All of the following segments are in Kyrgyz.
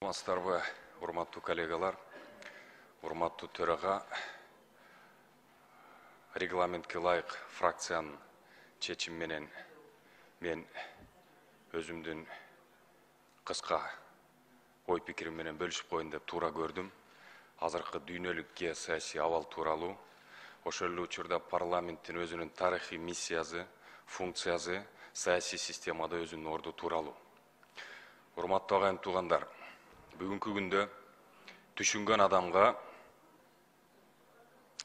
Масtarбы, урматтуу коллегалар, урматтуу төраға, регламентке лайық фракциянын чечими менен мен өзүмдүн кыска ой пикирим менен бөлүшүп коеюн деп туура көрдүм. Азыркы дүйнөлүк геосаясий абал тууралуу, ошол эле учурда парламенттин өзүнүн тарыхый миссиясы, функциясы, саясий системада өзүнүн орду тууралуу. Урматтуу агайын туугандар, бүгүнкү күндө түшүнгөн адамга,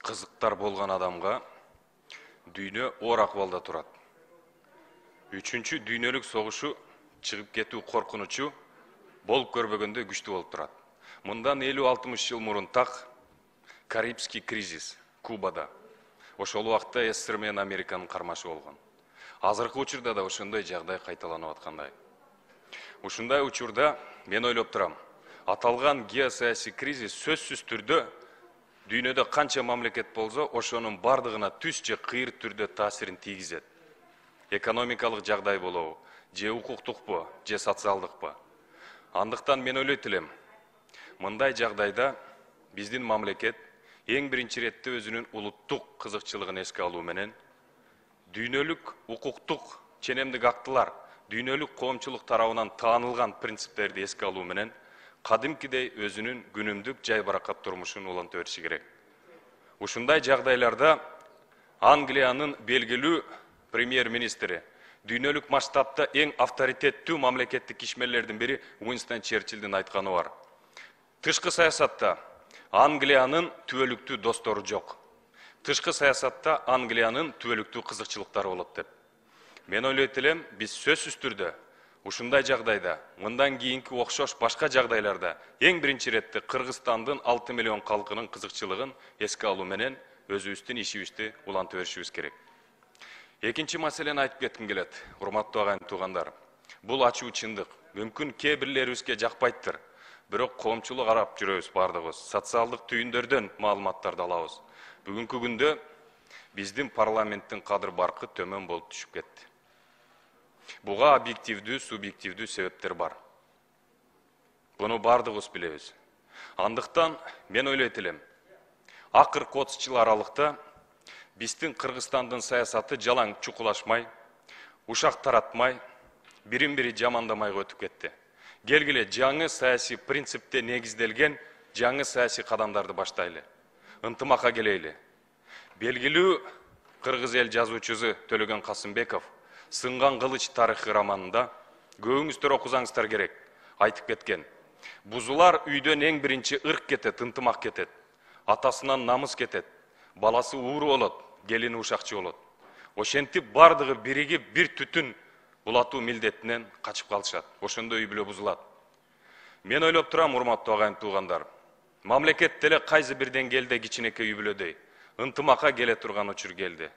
кызыктар болгон адамга дүйнө оор акыбалда турат. 3-чү дүйнөлүк согушу чыгып кетүү коркунучу болуп көрбөгөндө күчтүү болуп турат. Мындан 50-60 жыл мурун так Карибский кризис Кубада. Ошол убакта СССР менен Американын кармашы болгон. Азыркы учурда да ошондой жагдай кайталанып аткандай. Ушундай учурда мен ойлоп турам, аталган геосаясий кризис сөзсүз түрдө дүйнөдө канча мамлекет болсо, ошонун бардыгына түз же кыйыр түрдө таасирин тийгизет. Экономикалык жагдай болобу, же укуктукпу, же социалдыкпы. Андыктан мен ойлойт элем, мындай жагдайда биздин мамлекет эң биринчи иретте өзүнүн улуттук кызыкчылыгын эске алуу менен дүйнөлүк укуктук ченемдик актылар, дүйнөлүк коомчулук тарабынан таанылган принциптерди эске алуу менен кадимкидей өзүнүн күнүмдүк жай баракат турмушун уланта бериши керек. Ушундай жагдайларда Англиянын белгилүү премьер-министри, дүйнөлүк масштабта эң авторитеттүү мамлекеттик ишмерлердин бири Уинстон Черчиллдин айтканы бар. Тышкы саясатта Англиянын түбөлүктүү достору жок. Тышкы саясатта Англиянын түбөлүктүү кызыкчылыктары болот деп. Мен ойлойт элем, биз сөзсүз түрдө ушундай жагдайда, мындан кийинки окшош башка жагдайларда эң биринчи иретте Кыргызстандын 6 миллион калкынын кызыкчылыгын эске алуу менен өзүбүздүн ишибизди уланта беришибиз керек. Экинчи маселени айтып кетким келет, урматтуу агайын туугандар. Бул ачуу чындык. Мүмкүн кээ бирлерибизге жакпайттыр. Бирок коомчулук карап жүрөбүз бардыгыбыз. Социалдык түйүндөрдөн маалыматтарды алабыз. Бүгүнкү күндө биздин парламенттин кадыр баркы төмөн болуп түшүп кетти. Буга объективдүү, субъективдүү себептер бар. Буну бардыгыбыз билебиз. Андыктан мен ойлойт элем, акыркы 30 жыл аралыкта биздин Кыргызстандын саясаты жалаң чукулашмай, ушак таратмай, бирин-бири жамандамайга өтүп кетти. Келгиле жаңы саясий принципте негизделген жаңы саясий кадамдарды баштайлы. Ынтымакка келейли. Белгилүү кыргыз эл жазуучусу Төлөгөн Касымбеков Сынган кылыч тарыхы романында, көбүңүздөр окусаңыздар керек, айтып кеткен. Бузулар үйдөн эң биринчи ырк кетет, ынтымак кетет. Атасынан намыс кетет. Баласы ууру болот, келини ушакчы болот. Ошентип бардыгы биригип бир түтүн булатуу милдетинен качып калышат. Ошондо үй бүлө бузулат. Мен ойлоп турам, урматтуу агайын туугандар. Мамлекет деле кайсы бир деңгээлде кичинекей үй бүлөдөй ынтымакка келе турган учур келди.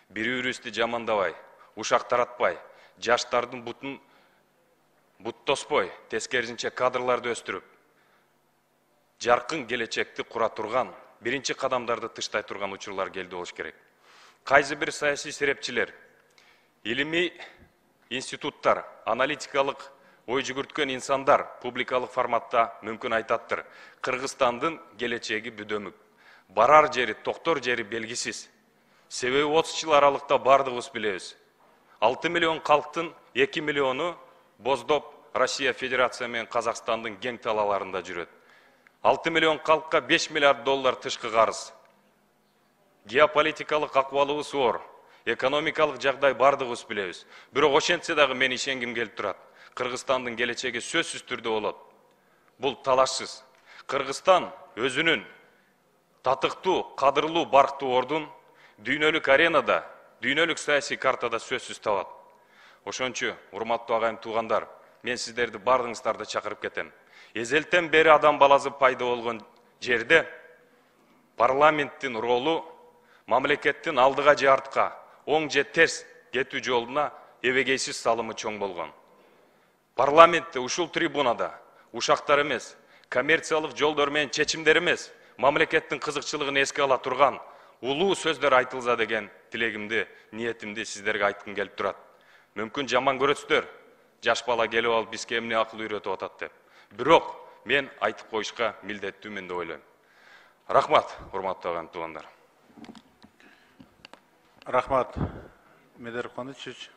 Бири-бирибизди жамандабай, ушак таратпай, жаштардын бутун буттоспой, тескерисинче кадрларды өстүрүп, жаркын келечекти кура турган, биринчи кадамдарды тыштай турган учурлар келди болуш керек. Кайсы бир саясий серепчилер, илимий институттар, аналитикалык ой жүгүрткөн инсандар публикалык форматта мүмкүн айтаттыр. Кыргызстандын келечеги бүдөмүк. Барар жери, токтор жери белгисиз. Себеби 30 жыл аралыкта бардыгыбыз билебиз. 6 миллион калктын 2 миллиону боздоп Россия Федерация менен Казакстандын кең талааларында жүрөт. 6 миллион калкка 5 миллиард доллар тышкы карыз. Геополитикалык акыбалыбыз оор. Экономикалык жагдай бардыгыбыз билебиз. Бирок ошентсе дагы мен ишенгим келип турат. Кыргызстандын келечеги сөзсүз түрдө болот. Бул талашсыз. Кыргызстан өзүнүн татыктуу, кадырлуу, барктуу ордун дүйнөлүк аренада, дүйнөлүк саясий картада сөзсүз табат. Ошончу, урматтуу агайын туугандар, мен сиздерди бардыгыңыздарды чакырып кетем. Эзелтен бери адам баласы пайда болгон жерде парламенттин ролу мамлекеттин алдыга же артка, оң же терс кетүү жолуна эбегейсиз салымы чоң болгон. Парламентте ушул трибунада ушактар эмес, коммерциялык жолдор менен чечимдер эмес, мамлекеттин кызыкчылыгын эске ала турган улуу сөздөр айтылса деген тилегимди, ниетимди сиздерге айткым келип турат. Мүмкүн жаман көрөсүздөр, жаш бала келип алып бизге эмне акыл үйрөтүп атат деп. Бирок мен айтып коюшка милдеттүүмүн деп ойлойм. Рахмат, урматтуу ага туугандар. Рахмат, Медер Куанычевич.